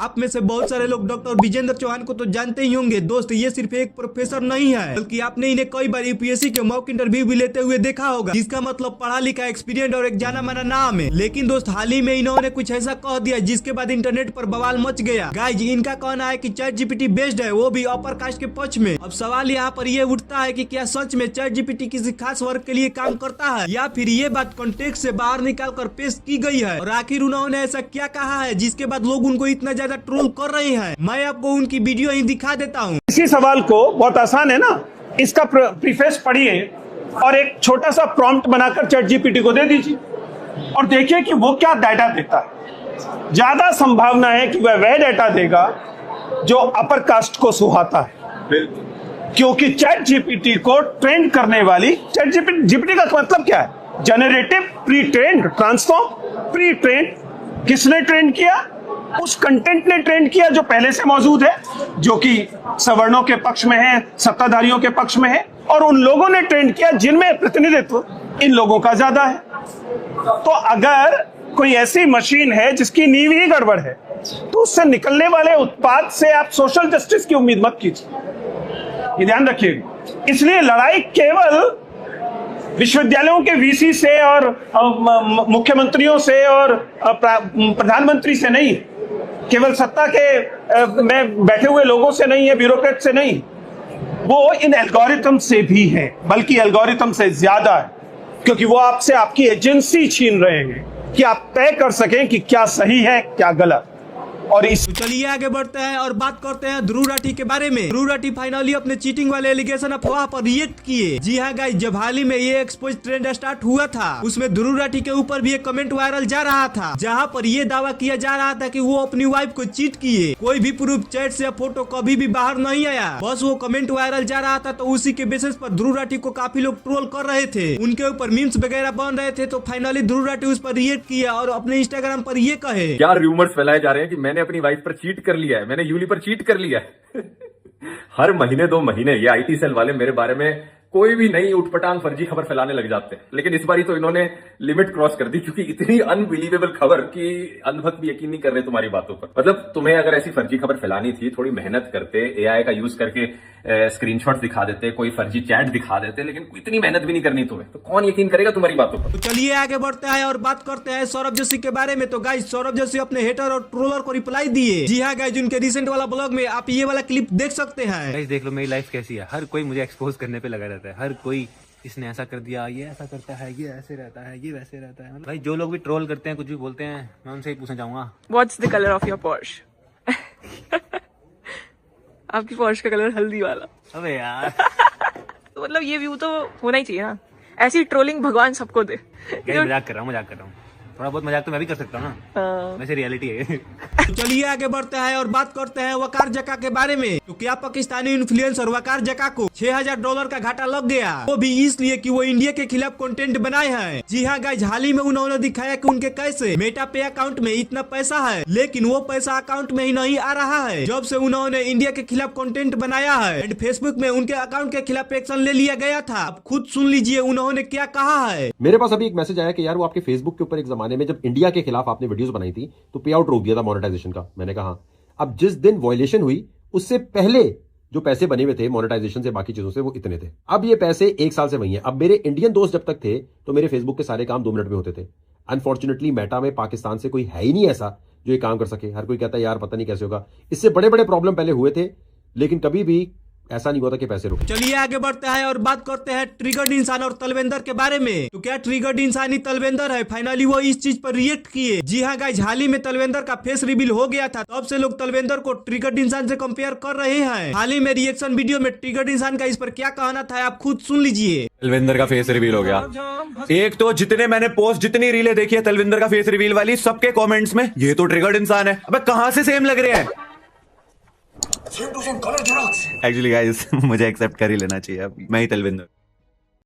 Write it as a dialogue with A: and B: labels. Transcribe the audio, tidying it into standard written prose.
A: आप में से बहुत सारे लोग डॉक्टर विजेंद्र चौहान को तो जानते ही होंगे। दोस्त ये सिर्फ एक प्रोफेसर नहीं है, बल्कि आपने इन्हें कई बार यूपीएससी के मॉक इंटरव्यू भी लेते हुए देखा होगा, जिसका मतलब पढ़ा लिखा, एक्सपीरियंस और एक जाना माना नाम है। लेकिन दोस्त हाल ही में इन्होंने कुछ ऐसा कह दिया जिसके बाद इंटरनेट पर बवाल मच गया। गाइज, इनका कहना है कि चैट जीपीटी बेस्ड है, वो भी अपर कास्ट के पक्ष में। अब सवाल यहाँ पर ये उठता है कि क्या सच में चैट जीपीटी किसी खास वर्ग के लिए काम करता है, या फिर ये बात कॉन्टेक्स्ट से बाहर निकाल कर पेश की गई है, और आखिर उन्होंने ऐसा क्या कहा है जिसके बाद लोग उनको इतना ज्यादा ट्रोल कर रहे हैं। मैं आपको उनकी वीडियो ही दिखा देता हूँ।
B: इसी सवाल को बहुत आसान है ना, इसका प्रीफेस पढ़िए और एक छोटा सा प्रॉम्प्ट बनाकर चैट जीपीटी को दे दीजिए और देखिए कि वो क्या डाटा देता है। ज्यादा संभावना है कि वह डाटा देगा जो अपर कास्ट को सुहाता है, क्योंकि चैट जीपीटी को ट्रेन करने वाली, चैट जीपीटी का मतलब क्या है? Generative pre trend transform. Pre trend किसने ट्रेन किया? उस कंटेंट ने ट्रेन किया जो पहले से मौजूद है, जो कि सवर्णों के पक्ष में है, सत्ताधारियों के पक्ष में है, और उन लोगों ने ट्रेन किया जिनमें प्रतिनिधित्व इन लोगों का ज्यादा है। तो अगर कोई ऐसी मशीन है जिसकी नींव ही गड़बड़ है, तो उससे निकलने वाले उत्पाद से आप सोशल जस्टिस की उम्मीद मत कीजिए, ये ध्यान रखिएगा। इसलिए लड़ाई केवल विश्वविद्यालयों के वीसी से और मुख्यमंत्रियों से और प्रधानमंत्री से नहीं, केवल सत्ता के में बैठे हुए लोगों से नहीं है, ब्यूरोक्रेट से नहीं, वो इन एल्गोरिथम से भी है, बल्कि एल्गोरिथम से ज्यादा है, क्योंकि वो आपसे आपकी एजेंसी छीन रहे हैं कि आप तय कर सकें कि क्या सही है क्या गलत। और इस
A: चलिए आगे बढ़ते हैं और बात करते हैं ध्रुव राठी के बारे में। ध्रुव राठी फाइनली अपने चीटिंग वाले एलिगेशन अफवाह पर रिएक्ट किए। जी हाँ गाइस, जब हाल ही में ये एक्सपोज ट्रेंड स्टार्ट हुआ था, उसमें ध्रुव राठी के ऊपर भी एक कमेंट वायरल जा रहा था, जहाँ पर ये दावा किया जा रहा था कि वो अपनी वाइफ को चीट किए। कोई भी प्रूफ, चैट से फोटो कभी भी बाहर नहीं आया, बस वो कमेंट वायरल जा रहा था। तो उसी के बेसिस पर ध्रुव राठी को काफी लोग ट्रोल कर रहे थे, उनके ऊपर मीम्स वगैरह बन रहे थे। तो फाइनली ध्रुव राठी उस पर रिएक्ट किया और अपने इंस्टाग्राम पर ये कहे,
C: क्या रूमर्स फैलाए जा रहे हैं कि मैंने अपनी वाइफ पर चीट कर लिया है, मैंने यूली पर चीट कर लिया है। हर महीने 2 महीने ये आईटी सेल वाले मेरे बारे में कोई भी नई उठपटांग फर्जी खबर फैलाने लग जाते हैं, लेकिन इस बारी तो इन्होंने लिमिट क्रॉस कर दी, क्योंकि इतनी अनबिलीवेबल खबर कि अंधभक्त भी यकीन नहीं कर रहे तुम्हारी बातों पर। मतलब तुम्हें अगर ऐसी फर्जी खबर फैलानी थी, थोड़ी मेहनत करते, एआई का यूज करके स्क्रीनशॉट दिखा देते, कोई फर्जी चैट दिखा देते, लेकिन इतनी मेहनत भी नहीं करनी तुम्हें, तो कौन यकीन करेगा तुम्हारी बातों पर।
A: तो चलिए आगे बढ़ते हैं और बात करते हैं सौरभ जोशी के बारे में। तो गाइस, सौरभ जोशी अपने हेटर और ट्रोलर को रिप्लाई दिए। जी हाँ गाइस, उनके रिसेंट वाला ब्लॉग में आप ये वाला क्लिप देख सकते हैं।
D: गाइस देख लो मेरी लाइफ कैसी है, हर कोई मुझे एक्सपोज करने पे लगा रहता है, हर कोई इसने ऐसा कर दिया, ये ऐसा करता है, ये ऐसे रहता है, ये वैसे रहता है। भाई जो लोग भी ट्रोल करते हैं, कुछ भी बोलते हैं, मैं उनसे ही पूछना चाहूंगा,
E: what's the colour of your Porsche? आपकी पोर्श का कलर हल्दी वाला।
D: अबे यार।
E: तो मतलब ये व्यू तो होना ही चाहिए ना, ऐसी ट्रोलिंग भगवान सबको दे।
D: मजाक कर रहा हूँ, थोड़ा बहुत मजाक तो मैं भी कर सकता हूँ ना, वैसे रियलिटी है।
A: तो चलिए आगे बढ़ते हैं और बात करते हैं वकार जका के बारे में। तो क्या पाकिस्तानी इन्फ्लुएंसर वकार जका को $6000 का घाटा लग गया, वो भी इसलिए कि वो इंडिया के खिलाफ कंटेंट बनाए हैं। जी हाँ गाइस, हाल ही में उन्होंने दिखाया कि उनके कैसे मेटा पे अकाउंट में इतना पैसा है, लेकिन वो पैसा अकाउंट में ही नहीं आ रहा है जब से उन्होंने इंडिया के खिलाफ कंटेंट बनाया है। एंड फेसबुक में उनके अकाउंट के खिलाफ एक्शन ले लिया गया था। अब खुद सुन लीजिए उन्होंने क्या कहा है।
F: मेरे पास अभी एक मैसेज आया कि यार वो आपके फेसबुक के ऊपर एक जमाने में जब इंडिया के खिलाफ आपने वीडियोस बनाई थी तो पे आउट रोक दिया था मोनेटाइजेशन का। मैंने कहा अब जिस दिन वॉयलेशन हुई उससे पहले जो पैसे बने हुए थे मोनेटाइजेशन से, बाकी चीजों से, वो इतने थे। अब ये पैसे 1 साल से वही हैं। अब मेरे इंडियन दोस्त जब तक थे तो मेरे फेसबुक के सारे काम 2 मिनट में होते थे। अनफॉर्चुनेटली मेटा में पाकिस्तान से कोई है ही नहीं ऐसा जो ये काम कर सके। हर कोई कहता है यार पता नहीं कैसे होगा। इससे बड़े बड़े प्रॉब्लम पहले हुए थे, लेकिन कभी भी ऐसा नहीं हुआ था कि पैसे रुके।
A: चलिए आगे बढ़ते हैं और बात करते हैं ट्रिगर्ड इंसान और तलवेंदर के बारे में। तो क्या ट्रिगर्ड इंसान ही तलवेंदर है? फाइनली वो इस चीज पर रिएक्ट किए। जी हाँ गाइस, हाल ही में तलवेंदर का फेस रिवील हो गया था, तब से लोग तलवेंदर को ट्रिगर्ड इंसान से कंपेयर कर रहे हैं। हाल ही में रिएक्शन वीडियो में ट्रिगर्ड इंसान का इस पर क्या कहना था, आप खुद सुन लीजिए।
G: तलविंदर का फेस रिवील हो गया। एक तो जितने मैंने पोस्ट, जितनी रीलें देखी है तलविंदर का फेस रिवील वाली, सबके कमेंट्स में ये तो ट्रिगर्ड इंसान है। अबे कहां से सेम लग रहे हैं? एक्चुअली गाइस मुझे एक्सेप्ट कर ही लेना चाहिए, अब मैं ही तलविंदर।